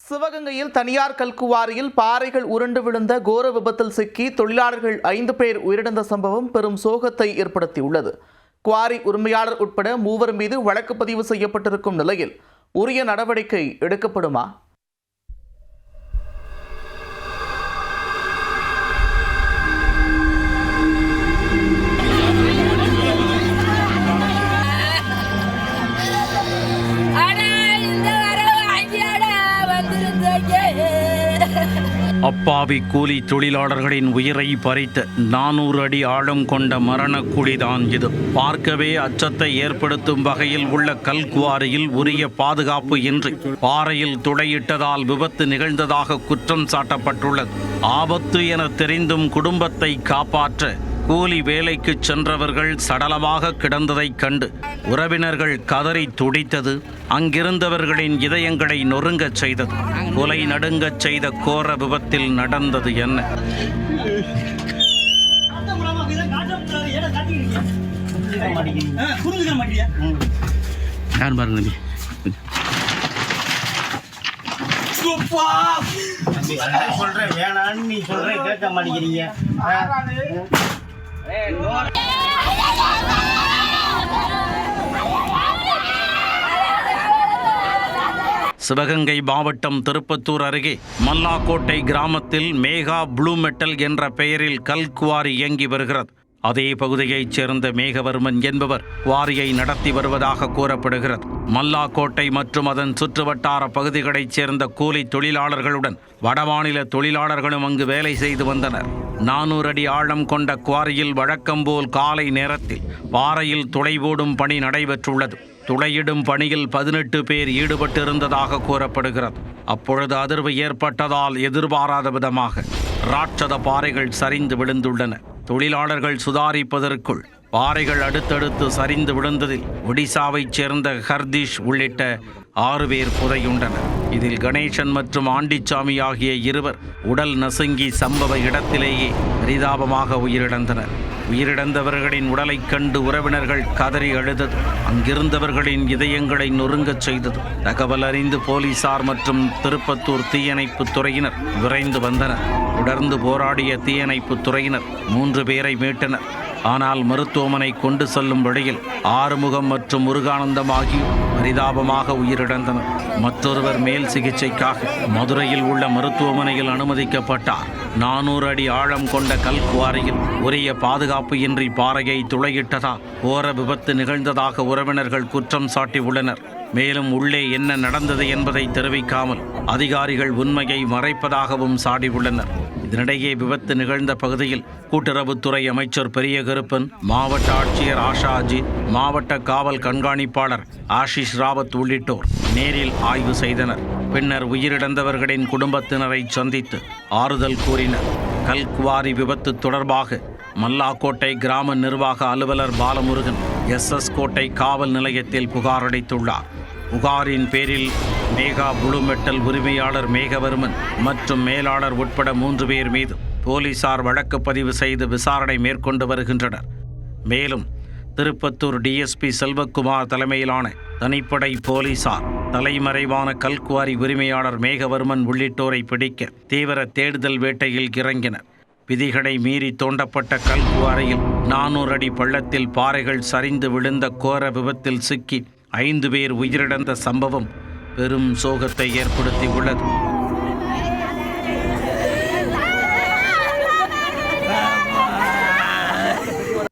சிவகங்கையில் தனியார் கல்குவாரியில் பாறைகள் உருண்டு விழுந்த கோர விபத்தில் சிக்கி தொழிலாளர்கள் 5 பேர் உயிரிழந்த சம்பவம் பெரும் சோகத்தை ஏற்படுத்தியுள்ளது. குவாரி உரிமையாளர் உட்பட 3 மீது வழக்கு பதிவு செய்யப்பட்டிருக்கும் நிலையில் உரிய நடவடிக்கை எடுக்கப்படுமா? அப்பாவி கூலி தொழிலாளர்களின் உயிரை பறித்த 400 அடி ஆழம் கொண்ட மரண குழிதான் இது. பார்க்கவே அச்சத்தை ஏற்படுத்தும் வகையில் உள்ள கல்குவாரியில் உரிய பாதுகாப்பு இன்றி பாறையில் துளையிட்டதால் விபத்து நிகழ்ந்ததாக குற்றம் சாட்டப்பட்டுள்ளது. ஆபத்து என தெரிந்தும் குடும்பத்தை காப்பாற்ற கூலி வேலைக்கு சென்றவர்கள் சடலமாக கிடந்ததைக் கண்டு உறவினர்கள் கதறி துடித்தது அங்கிருந்தவர்களின் இதயங்களை நொறுங்கச் செய்தது. கொலை நடுங்கச் செய்த கோர விபத்தில் நடந்தது என்ன? சொல்றேன் வேணான்னு நீ சொல்றேன் கேட்க மாட்டேங்கிறீங்க. சிவகங்கை மாவட்டம் திருப்பத்தூர் அருகே மல்லாக்கோட்டை கிராமத்தில் மேகா ப்ளூ மெட்டல் என்ற பெயரில் கல்குவாரி இயங்கி வருகிறது. அதே பகுதியைச் சேர்ந்த மேகவர்மன் என்பவர் குவாரியை நடத்தி வருவதாக கூறப்படுகிறது. மல்லாக்கோட்டை மற்றும் அதன் சுற்றுவட்டார பகுதிகளைச் சேர்ந்த கூலி தொழிலாளர்களுடன் வடமாநில தொழிலாளர்களும் அங்கு வேலை செய்து வந்தனர். 400 அடி ஆழம் கொண்ட குவாரியில் வழக்கம்போல் காலை நேரத்தில் பாறையில் துளை போடும் பணி நடைபெற்றுள்ளது. துளையிடும் பணியில் 18 பேர் ஈடுபட்டிருந்ததாக கூறப்படுகிறது. அப்பொழுது அதிர்வு ஏற்பட்டதால் எதிர்பாராத விதமாக ராட்சத பாறைகள் சரிந்து விழுந்துள்ளன. தொழிலாளர்கள் சுதாரிப்பதற்குள் பாறைகள் அடுத்தடுத்து சரிந்து விழுந்ததில் ஒடிசாவைச் சேர்ந்த ஹர்தீஷ் உள்ளிட்ட 6 பேர் புதையுண்டனர். இதில் கணேசன் மற்றும் ஆண்டிச்சாமி ஆகிய 2 உடல் நசுங்கி சம்பவ இடத்திலேயே பரிதாபமாக உயிரிழந்தனர். உயிரிழந்தவர்களின் உடலைக் கண்டு உறவினர்கள் கதறி அழுதது அங்கிருந்தவர்களின் இதயங்களை நொறுங்கச் செய்தது. தகவல் அறிந்து போலீசார் மற்றும் திருப்பத்தூர் தீயணைப்பு துறையினர் விரைந்து வந்தனர். தொடர்ந்து போராடிய தீயணைப்பு துறையினர் 3 பேரை மீட்டனர். ஆனால் மருத்துவமனை கொண்டு செல்லும் வழியில் ஆறுமுகம் மற்றும் முருகானந்தம் ஆகியோர் பரிதாபமாக உயிரிழந்தனர். மற்றொருவர் மேல் சிகிச்சைக்காக மதுரையில் உள்ள மருத்துவமனையில் அனுமதிக்கப்பட்டார். 400 அடி ஆழம் கொண்ட கல்குவாரியில் உரிய பாதுகாப்பு இன்றி பாறையை துளையிட்டதால் கோர விபத்து நிகழ்ந்ததாக உறவினர்கள் குற்றம் சாட்டியுள்ளனர். மேலும் உள்ளே என்ன நடந்தது என்பதை தெரிவிக்காமல் அதிகாரிகள் உண்மையை மறைப்பதாகவும் சாடியுள்ளனர். இதனிடையே விபத்து நிகழ்ந்த பகுதியில் கூட்டுறவுத்துறை அமைச்சர் பெரிய கருப்பன், மாவட்ட ஆட்சியர் ஆஷா அஜித், மாவட்ட காவல் கண்காணிப்பாளர் ஆஷிஷ் ராவத் உள்ளிட்டோர் நேரில் ஆய்வு செய்தனர். பின்னர் உயிரிழந்தவர்களின் குடும்பத்தினரை சந்தித்து ஆறுதல் கூறினர். கல்குவாரி விபத்து தொடர்பாக மல்லாக்கோட்டை கிராம நிர்வாக அலுவலர் பாலமுருகன் SS கோட்டை காவல் நிலையத்தில் புகார் அளித்துள்ளார். புகாரின் பேரில் மேகா ப்ளூ மெட்டல் உரிமையாளர் மேகவர்மன் மற்றும் மேலாளர் உட்பட 3 பேர் மீது போலீசார் வழக்கு பதிவு செய்து விசாரணை மேற்கொண்டு வருகின்றனர். மேலும் திருப்பத்தூர் DSP செல்வகுமார் தலைமையிலான தனிப்படை போலீசார் தலைமறைவான கல்குவாரி உரிமையாளர் மேகவர்மன் உள்ளிட்டோரை பிடிக்க தீவிர தேடுதல் வேட்டையில் இறங்கினர். விதிகளை மீறி தோண்டப்பட்ட கல்குவாரியில் 400 அடி பள்ளத்தில் பாறைகள் சரிந்து விழுந்த கோர விபத்தில் சிக்கி 5 பேர் உயிரிழந்த சம்பவம் பெரும் சோகத்தை ஏற்படுத்தியுள்ளது.